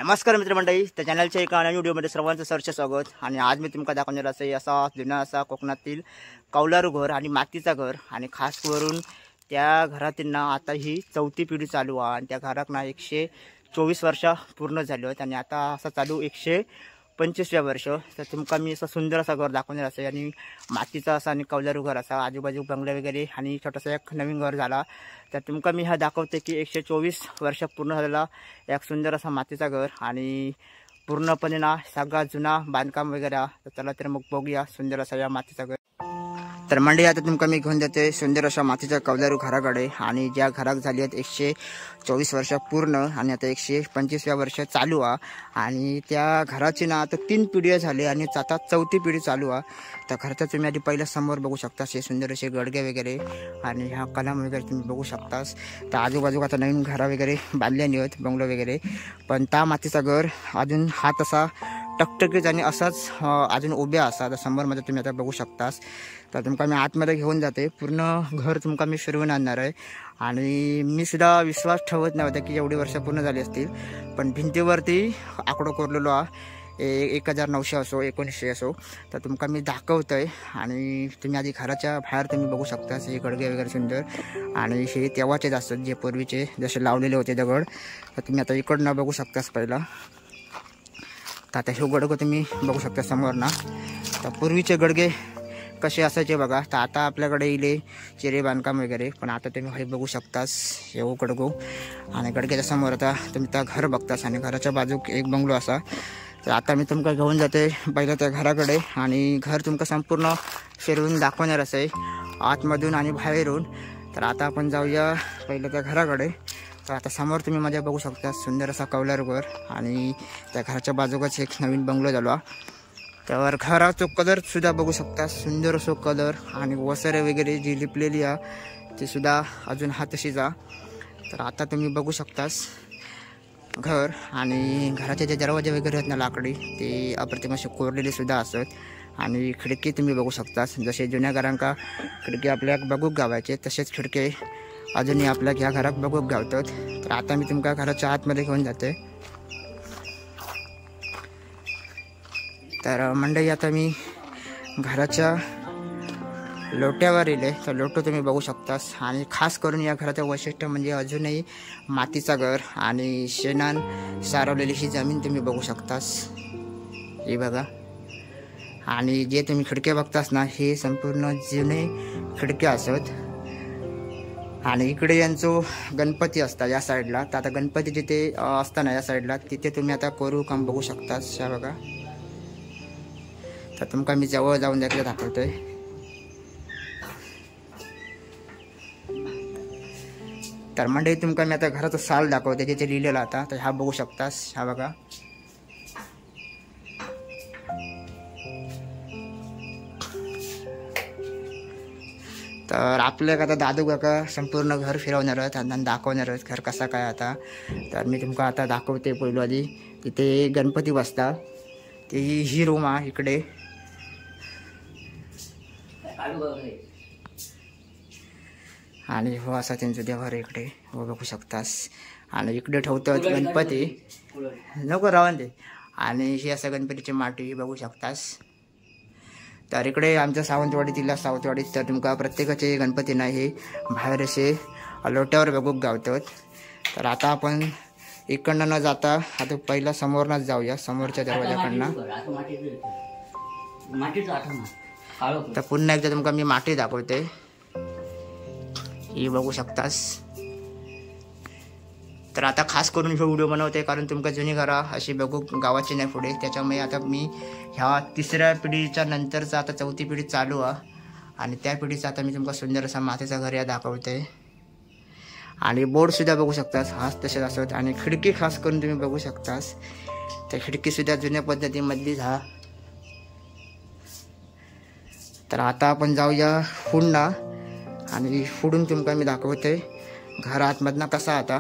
नमस्कार मित्रमंडळी, त्या चॅनलच्या एका नवीन व्हिडिओमध्ये सर्वांचं सहर्ष स्वागत। आणि आज मी तुमका दाखवणार आहे असा जुना असा कोकणातील कौलारू घर आणि मातीचा घर। आणि खास करून त्या घरातील ना आता ही चौथी पिढी चालू आहे आणि त्या घराक ना 124 वर्ष पूर्ण झाली आहेत आणि आता असा चालू 125 वर्ष। तर तुमका मी असं सुंदर असा घर दाखवणार आहे आणि मातीचा असा आणि कौलारू घर असा, आजूबाजू बंगले वगैरे आणि छोटासा एक नवीन घर झाला। तर तुमका मी हा दाखवते की 124 वर्ष पूर्ण झालेला एक सुंदर असा मातीचा घर आणि पूर्णपणे ना सगळा जुना बांधकाम वगैरे। तर चला तर मग बघूया सुंदर असा या मातीचा घर। तर मंडळी आता तुमका मी घेऊन जाते सुंदर अशा मातीच्या कौलारू घराकडे आणि ज्या घराक झाली आहेत 124 वर्ष पूर्ण आणि आता 125 वर्ष चालू आहे। आणि त्या घराची ना आता 3 पिढ्या झाली आणि आता चौथी पिढी चालू आहे। तर घराचा तुम्ही आधी पहिला समोर बघू शकता, असे सुंदर असे गडगे वगैरे आणि ह्या कलम वगैरे तुम्ही बघू शकतास। तर आजूबाजू आता नवीन घरा वगैरे बांधल्याने आहेत, बंगलो वगैरे, पण त्या मातीचा घर अजून हा तसा टकटकीत आणि असाच अजून उभ्या असा। तर समोरमध्ये तुम्ही आता बघू शकतास। तर तुमका मी आतमध्ये घेऊन जाते, पूर्ण घर तुमका मी फिरवून आणणार आहे। आणि मी सुद्धा विश्वास ठेवत नव्हता की एवढी वर्ष पूर्ण झाली असतील, पण भिंतीवरती आकडो कोरलेलो आहे 1900 असो 1900 असो। तर तुमका मी दाखवतोय आणि तुम्ही आधी घराच्या बाहेर तुम्ही बघू शकता हे गडगे वगैरे सुंदर आणि हे तेव्हाचेच असतात जे पूर्वीचे जसे लावलेले होते दगड। तर तुम्ही आता इकडनं बघू शकतास पहिला। तर आता हे गडगं तुम्ही बघू शकता समोर ना। तर पूर्वीचे गडगे कसे असायचे बघा। तर आता आपल्याकडे इले चिरे बांधकाम वगैरे, पण आता तुम्ही हे बघू शकतास हे गडगो आणि गडग्याच्या समोर आता तुम्ही त्या घर बघतास आणि घराच्या बाजूक एक बंगलो असा। तर आता मी तुमका घेऊन जाते पहिलं त्या घराकडे आणि घर तुमका संपूर्ण फिरवून दाखवणार असे आतमधून आणि बाहेरून। तर आता आपण जाऊया पहिलं त्या घराकडे। तर आता समोर तुम्ही माझ्या बघू शकता सुंदर असा कौलारू घर आणि त्या घराच्या बाजूकच एक नवीन बंगलो झाला। त्यावर घराचा कलर सुद्धा बघू शकता, सुंदर असो कलर आणि वसरे वगैरे जी लिपलेली आहे ती सुद्धा अजून हा तशीच आहे। तर आता तुम्ही बघू शकतास घर आणि घराचे जे दरवाजे वगैरे आहेत ना लाकडी, ते अप्रतिम असे कोरलेले सुद्धा असत। आणि खिडकी तुम्ही बघू शकतास, जसे जुन्या घरांका खिडकी आपल्या बघूक गावायचे तसेच खिडकी अजूनही आपल्या ह्या घरात बघूक गावतात। तर आता मी तुमका घराच्या आतमध्ये घेऊन जाते। तर मंडळी आता मी घराच्या लोट्यावर येले। तर लोटो तुम्ही बघू शकतास आणि खास करून या घराचं वैशिष्ट्य म्हणजे अजूनही मातीचा घर आणि शेणान सारवलेली ही जमीन तुम्ही बघू शकतास, हे बघा। आणि जे तुम्ही खिडके बघतास ना हे संपूर्ण जुने खिडके असत। आणि इकडे यांचं गणपती असतात या साईडला। तर आता गणपती जिथे असताना या साईडला तिथे तुम्ही आता कोरू काम बघू शकतास, या बघा। तर तुमका मी जवळ जाऊन देखील दाखवतोय। तर मंडळी तुमका मी आता घराचं साल दाखवते जिथे लिहिलेलं आता। तर हा बघू शकतास, हा बघा। तर आपल्याला आता दादू काका संपूर्ण घर फिरवणार आहेत आणि दाखवणार आहेत घर कसा काय आता। तर मी तुमका आता दाखवते पहिलं आधी तिथे गणपती बसता, ती ही रूम आहे इकडे। आणि हो असा त्यांचं देवार इकडे हो बघू शकतास। आणि इकडे ठेवतात गणपती, नको रावण ते। आणि ही असं गणपतीची माटी बघू शकतास। तर इकडे आमच्या सावंतवाडीतील सावंतवाडीत तर तुमका प्रत्येकाचे गणपती नाही हे बाहेर असे लोट्यावर बघूक गावतात। तर आता आपण इकडनं न जाता आता पहिला समोरनच जाऊया, समोरच्या दरवाजाकडनं। तर पुन्हा एकदा तुमका मी माटी दाखवते, ही बघू शकतास। तर आता खास करून हे व्हिडिओ बनवते कारण तुमका जुनी घरा अशी बघू गावाची नाही पुढे, त्याच्यामुळे आता मी ह्या तिसऱ्या पिढीच्या नंतरचा आता चौथी पिढी चालू आहे आणि त्या पिढीचा आता मी तुमका सुंदर असा मातीचा घर या दाखवते। आणि बोर्ड सुद्धा बघू शकतास हाच तसेच असत आणि खिडकी खास करून तुम्ही बघू शकतास, त्या खिडकी सुद्धा जुन्या पद्धतीमधलीच हा। तर आता आपण जाऊया पुन्हा आणि पुढून तुमका मी दाखवते घर आतमधनं कसा आता।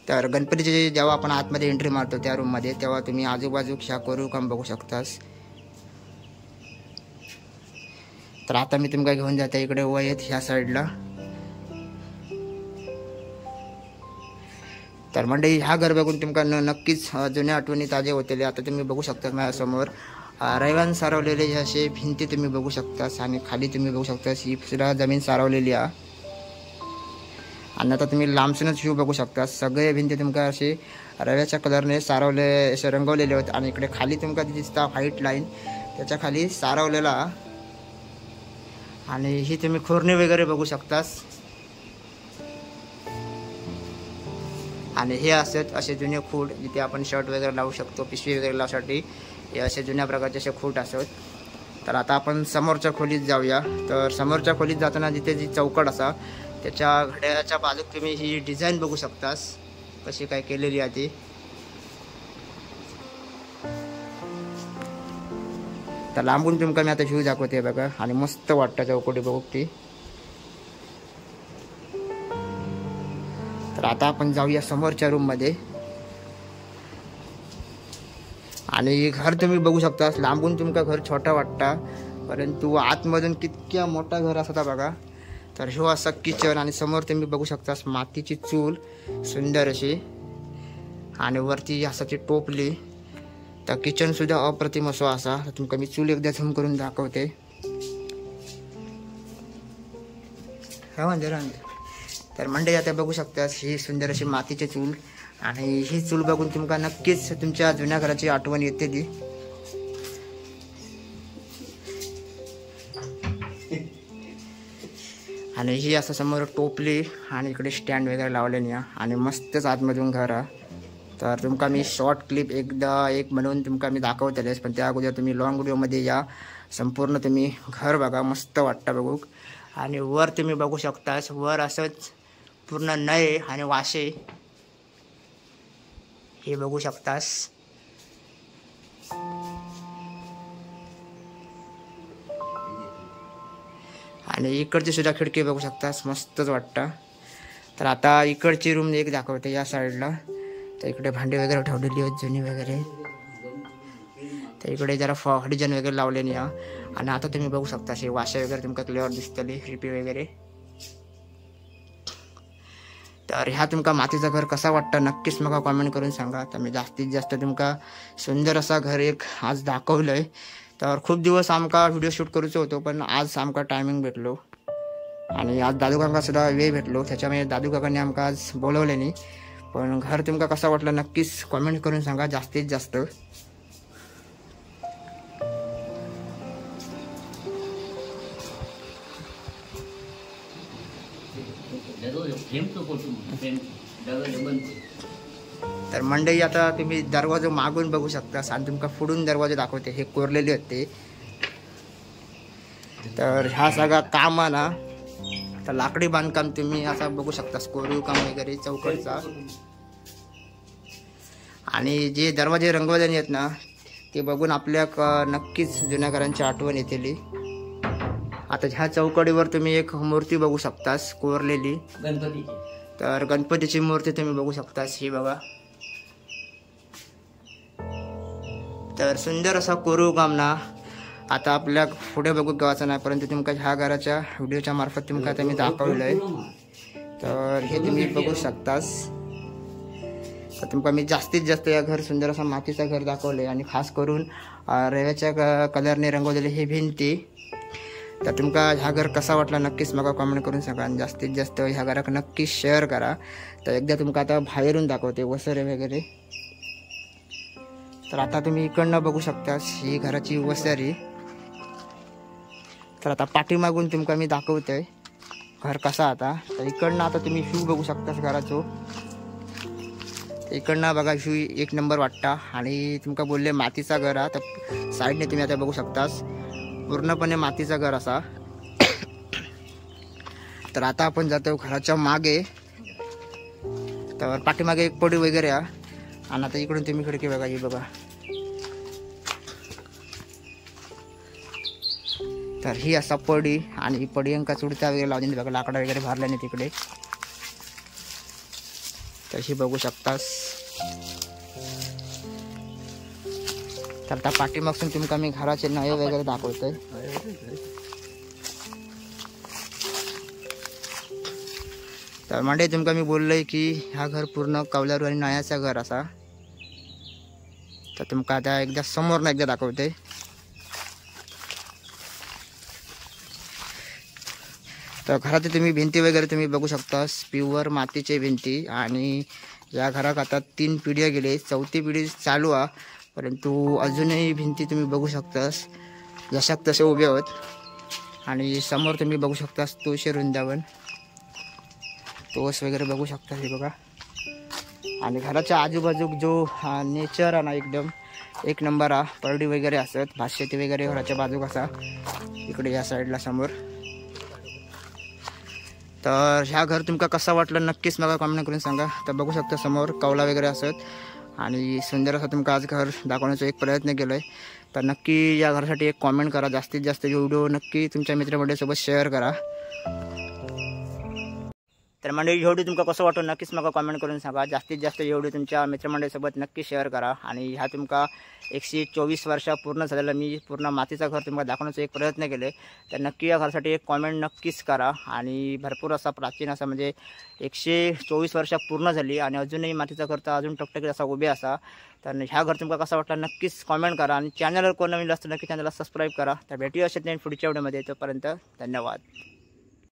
तर गणपतीचे जेव्हा आपण आतमध्ये एंट्री मारतो त्या रूममध्ये तेव्हा तुम्ही आजूबाजू ह्या कोरू काम बघू शकतास। तर आता मी तुमका घेऊन जाते इकडे वयत ह्या साईडला। तर मंडळी ह्या घर बघून तुमका नक्कीच जुन्या आठवणी ताजे होतील. आता तुम्ही बघू शकता माझ्यासमोर रैवान सारवलेले असे भिंती तुम्ही बघू शकता आणि खाली तुम्ही बघू शकता ही सुद्धा जमीन सारवलेली आहे. आणि आता तुम्ही लांबसूनच व्ह्यू बघू शकता. सगळे भिंती तुमका असे रव्याच्या कलरने सारवले असे रंगवलेले होते आणि इकडे खाली तुमका दिसता व्हाईट लाईन त्याच्या खाली सारवलेला. आणि ही तुम्ही खोरणी वगैरे बघू शकता. आणि हे असत असे जुने खूट जिथे आपण शर्ट वगैरे लावू शकतो, पिशवी वगैरे लावण्यासाठी हे असे जुन्या प्रकारचे असे खूट असत. तर आता आपण समोरच्या खोलीत जाऊया. तर समोरच्या खोलीत जाताना जिथे जी चौकट असा त्याच्या घड्याळाच्या बाजूक तुम्ही ही डिझाईन बघू शकतास कशी काय केलेली आहे ती. तर लांबून तुमका मी आता व्ह्यू दाखवते बघा आणि मस्त वाटतं चौकटी बघू ती. तर आता आपण जाऊया समोरच्या रूम मध्ये. आणि घर तुम्ही बघू शकता. लांबून तुमका घर छोटा वाटता परंतु आतमधून कितक्या मोठा घर असता बघा. तर ह्यो असा किचन आणि समोर तुम्ही बघू शकता मातीची चूल सुंदर अशी आणि वरती असाची टोपली. तर किचन सुद्धा अप्रतिम असो असा. तुमका मी चूल एकदा झूम करून दाखवते. तर मंडळी आता बघू शकता ही सुंदर अशी मातीची चूल आणि ही चूल बघून तुमका नक्कीच तुमच्या जुन्या घराची आठवण येते ती. आणि ही असं समोर टोपली आणि इकडे स्टँड वगैरे लावलेली आहे आणि मस्तच आतमधून घर आहे. तर तुमका मी शॉर्ट क्लिप एकदा एक म्हणून तुमका मी दाखवतेलेच पण त्या अगोदर तुम्ही लॉंग व्हिडिओमध्ये या. संपूर्ण तुम्ही घर बघा मस्त वाटतं बघू. आणि वर तुम्ही बघू शकतास वर असंच पूर्ण नळे आणि वाशे हे बघू शकतास. आणि इकडची सुद्धा खिडकी बघू शकतास मस्तच वाटतं. तर आता इकडची रूम एक दाखवते या साईडला. तर इकडे भांडी वगैरे ठेवलेली आहेत जुनी वगैरे. तर इकडे जरा डिझाईन वगैरे लावलेली आहे. आणि आता तुम्ही बघू शकता असे वाशे वगैरे तुमका क्लिअर दिसतली रिपी वगैरे. तर ह्या तुमका मातीचा घर कसा वाटतं नक्कीच मला कमेंट करून सांगा. तर मी जास्तीत जास्त तुमका सुंदर असा घर एक आज दाखवलंय. तर खूप दिवस आमका व्हिडिओ शूट करूचो होतो पण आज आमका टायमिंग भेटलो आणि आज दादू काका सुद्धा वेळ भेटलो त्याच्यामुळे दादू काकांनी आमका आज बोलवले नाही. पण घर तुमका कसा वाटलं नक्कीच कमेंट करून सांगा जास्तीत जास्त. तर मंडळी आता तुम्ही दरवाजा मागून बघू शकता आणि तुमका पुढून दरवाजे दाखवते हे कोरलेले होते. तर ह्या सगळा काम ना तर लाकडी बांधकाम तुम्ही असं बघू शकता कोरीव काम वगैरे चौकटचा. आणि जे दरवाजे रंगवलेले आहेत ना ते बघून आपल्या नक्कीच जुन्या घरांची आठवण येतेली. आता ह्या चौकडीवर तुम्ही एक मूर्ती बघू शकतास कोरलेली गणपतीची. तर गणपतीची मूर्ती तुम्ही बघू शकतास ही बघा. तर सुंदर असा कोरीव काम ना आता आपल्या पुढे बघू गावाचं नाही परंतु तुमका ह्या घराच्या व्हिडिओच्या मार्फत तुमका आता मी दाखवलंय. तर हे तुम्ही बघू शकतास. तर तुमका मी जास्तीत जास्त या घर सुंदर असा मातीचा घर दाखवले आणि खास करून रव्याच्या कलरने रंगवलेले हे भिंती. तर तुमका ह्या घर कसा वाटला नक्कीच मला कमेंट करून सांगा आणि जास्तीत जास्त ह्या घराक नक्कीच शेअर करा. तर एकदा तुमका आता बाहेरून दाखवते वसरे वगैरे. तर आता तुम्ही इकडनं बघू शकता ही घराची वसरी. तर आता पाठीमागून तुमका मी दाखवतोय घर कसा आता. तर इकडनं आता तुम्ही व्ह्यू बघू शकतास घराचो. इकडनं बघा व्ह्यू एक नंबर वाटता आणि तुमका बोलले मातीचा घर आहे. तर साईडने तुम्ही आता बघू शकतास पूर्णपणे मातीचा घर असा. तर आता आपण जातो घराच्या मागे. तर पाठीमागे एक पडी वगैरे आहे आणि आता इकडून तुम्ही खिडकी बघा ही बघा. तर ही असा पडी आणि पडी अंका चुडत्या वगैरे लावलेली बघा लाकडा वगैरे भरल्याने तिकडे. तर ही बघू शकतास. तर त्या पाठीमागून तुमका मी घराचे नळे वगैरे दाखवतोय. तर म्हणजे तुमका मी बोललोय की ह्या घर पूर्ण कौलारू आणि नळ्याचं घर असा. तर तुमका आता एकदा समोर एकदा दाखवते. तर घरात तुम्ही भिंती वगैरे तुम्ही बघू शकता, प्युअर मातीचे भिंती. आणि या घरात आता 3 पिढ्या गेले, 4थी पिढी चालू आहे. परंतु अजूनही भिंती तुम्ही बघू शकतास जशाक तसे उभे आहोत. आणि समोर तुम्ही बघू शकतास तुळशी वृंदावन, तोस वगैरे बघू शकता हे बघा. आणि घराच्या आजूबाजूक जो नेचर आहे ना एकदम एक नंबर आहे. परडी वगैरे असत, भातशेती वगैरे घराच्या बाजूक असा इकडे या साईडला समोर. तर ह्या घर तुमका कसं वाटलं नक्कीच मला कमेंट करून सांगा. तर बघू शकता समोर कौला वगैरे असत आणि सुंदर असं तुमका आज घर दाखवण्याचा एक प्रयत्न केला आहे. तर नक्की या घरासाठी एक कॉमेंट करा, जास्तीत जास्त व्हिडिओ नक्की तुमच्या मित्रमंडळीसोबत शेअर करा. तर मंडळी व्हिडिओ तुमका कसं वाटतं नक्कीच मला कमेंट करून सांगा. जास्तीत जास्त व्हिडिओ तुमच्या मित्रमंडळीसोबत नक्की शेअर करा. आणि ह्या तुमका 124 वर्षा पूर्ण झालेला मी पूर्ण मातीचा घर तुम्हाला दाखवण्याचा एक प्रयत्न केले. तर नक्की या घरासाठी एक कॉमेंट नक्कीच करा. आणि भरपूर असा प्राचीन असा म्हणजे 124 वर्षा पूर्ण झाली आणि अजूनही मातीचा घर तर अजून टकटकीत असा उभे असा. तर ह्या घर तुमका कसा वाटला नक्कीच कॉमेंट करा. आणि चॅनलवर कोण नवीन असतं नक्की चॅनलला सबस्क्राईब करा. तर भेटूया असेल पुढच्या व्हिडिओमध्ये. तोपर्यंत धन्यवाद.